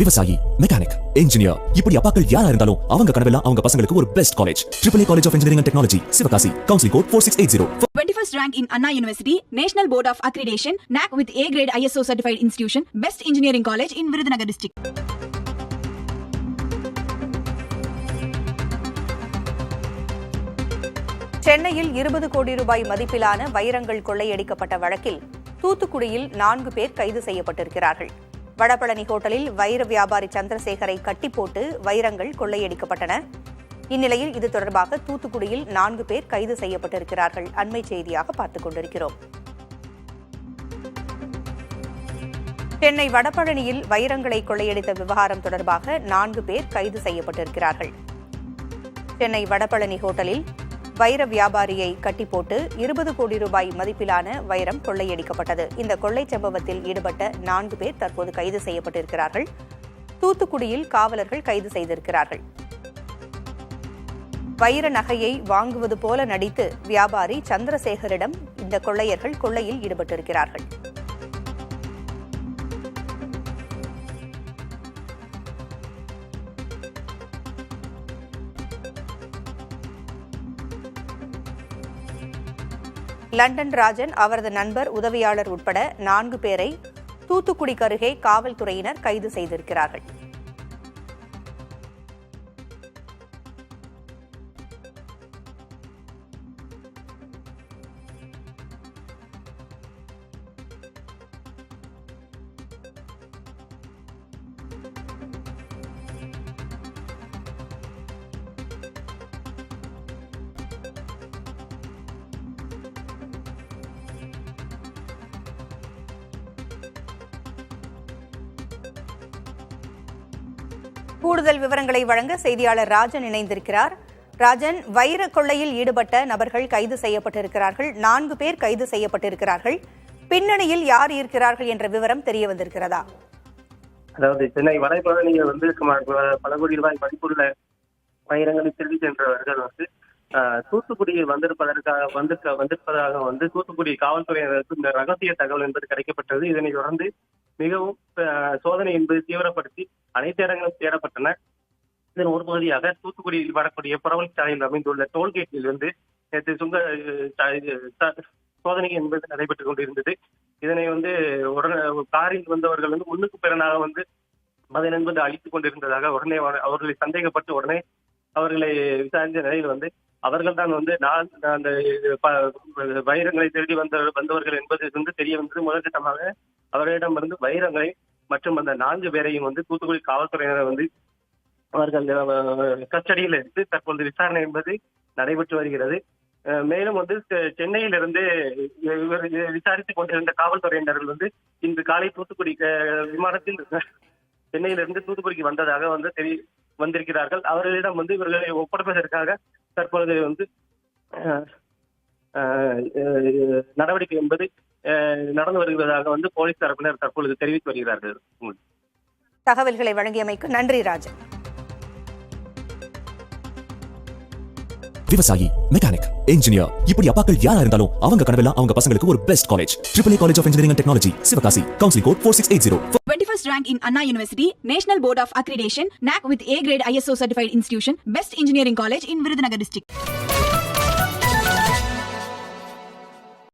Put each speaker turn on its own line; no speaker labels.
விவசாயி, mechanic, engineer, இப்படி அப்பாக்கள் யாரா இருந்தாலும் அவங்க கனவெல்லாம் அவங்க பசங்களுக்கு ஒரு best college. AAA College of Engineering and Technology, Sivakasi. Counseling code 4680.
21st rank in Anna University, National Board of Accreditation, NAC with A grade ISO certified institution, best engineering college in Virudhunagar district.
சென்னையில் 20 கோடி ரூபாய் மதிப்பிலான வைரங்கள் கொள்ளையடிக்கப்பட்ட வழக்கில் தூத்துக்குடியில் 4 பேர் கைது செய்யப்பட்டிருக்கிறார்கள். வடபழனி ஹோட்டலில் வைர வியாபாரி சந்திரசேகரை கட்டி போட்டு வைரங்கள் கொள்ளையடிக்கப்பட்டன. இந்நிலையில் இது தொடர்பாக தூத்துக்குடியில் 4 பேர் கைது செய்யப்பட்டிருக்கிறார்கள். அண்மை செய்தியாக பார்த்துக் கொண்டிருக்கிறோம். சென்னை வடபழனியில் வைரங்களை கொள்ளையடித்த விவகாரம் தொடர்பாக 4 பேர் கைது செய்யப்பட்டிருக்கிறார்கள். சென்னை வடபழனி ஹோட்டலில் வைர வியாபாரியை கட்டி போட்டு 20 கோடி ரூபாய் மதிப்பிலான வைரம் கொள்ளையடிக்கப்பட்டது. இந்த கொள்ளை சம்பவத்தில் ஈடுபட்ட 4 பேர் தற்போது கைது செய்யப்பட்டிருக்கிறார்கள். தூத்துக்குடியில் காவலர்கள் கைது செய்திருக்கிறார்கள். வைர நகையை வாங்குவது போல நடித்து வியாபாரி சந்திரசேகரிடம் இந்த கொள்ளையர்கள் கொள்ளையில் ஈடுபட்டிருக்கிறார்கள். லண்டன் ராஜன், அவரது நண்பர், உதவியாளர் உட்பட 4 பேரை தூத்துக்குடிக்கு அருகே காவல்துறையினர் கைது செய்திருக்கிறார்கள். கூடுதல் விவரங்களை வழங்க செய்தியாளர் ராஜன் இணைந்திருக்கிறார். ராஜன், வைர கொள்ளையில் ஈடுபட்ட நபர்கள் கைது செய்யப்பட்டிருக்கிறார்கள். 4 பேர் கைது செய்யப்பட்டிருக்கிறார்கள். பின்னணியில் யார் இருக்கிறார்கள் என்ற விவரம் தெரிய வந்திருக்கிறதா?
அதாவது சென்னை வடபழனியில் பல கோடி ரூபாய் மதிப்புள்ள வைரங்களை திருடி சென்றவர்கள் தூத்துக்குடியில் வந்திருப்பதாக தூத்துக்குடி காவல்துறையினருக்கு இந்த ரகசிய தகவல் என்பது கிடைக்கப்பட்டது. இதனை தொடர்ந்து மிகவும் சோதனை என்பது தீவிரப்படுத்தி அனைத்து இடங்களும் தேடப்பட்டன. இதன் ஒரு பகுதியாக தூத்துக்குடியில் வரக்கூடிய புறவழி சாலையில் அமைந்துள்ள டோல்கேட்டில் இருந்து நேற்று சோதனை என்பது நடைபெற்றுக் கொண்டிருந்தது. இதனை காரில் வந்தவர்கள் முன்னுக்கு பிறனாக அதன் என்பது அழித்துக் கொண்டிருந்ததாக உடனே அவர்களை சந்தேகப்பட்டு உடனே அவர்களை விசாரித்த நிலையில் அவர்கள் தான் அந்த வைரங்களை திருடி வந்தவர்கள் என்பது தெரிய வந்தது. முதற்கட்டமாக அவர்களிடமிருந்து வைரங்களை மற்றும் அந்த 4 பேரையும் தூத்துக்குடி காவல்துறையினர் அவர்கள் கஸ்டடியில் எடுத்து தற்போது விசாரணை என்பது நடைபெற்று வருகிறது. மேலும் சென்னையிலிருந்து விசாரித்துக் கொண்டிருந்த காவல்துறையினர்கள் இன்று காலை தூத்துக்குடி விமானத்தில் சென்னையிலிருந்து தூத்துக்குடிக்கு வந்ததாக வந்திருக்கிறார்கள். அவர்களிடம் இவர்களை ஒப்படைப்பதற்காக தற்பொழுது நடவடிக்கை என்பது நடந்து வருவதாக போலீஸ் தரப்பினர் தற்பொழுது தெரிவித்து வருகிறார்கள்.
தகவல்களை வழங்கியமைக்கு நன்றி ராஜன்.
விவசாயி, மெக்கானிக், இன்ஜினியர், இப்படி அப்பாக்கள் யாரா இருந்தாலும் அவங்க கனவெல்லாம் அவங்க பசங்களுக்கு ஒரு best college. AAA College of Engineering and Technology, Sivakasi. Counseling code 4680.
21st rank in Anna University, National Board of Accreditation, NAC with A grade ISO certified institution, best engineering college in Virudhunagar district.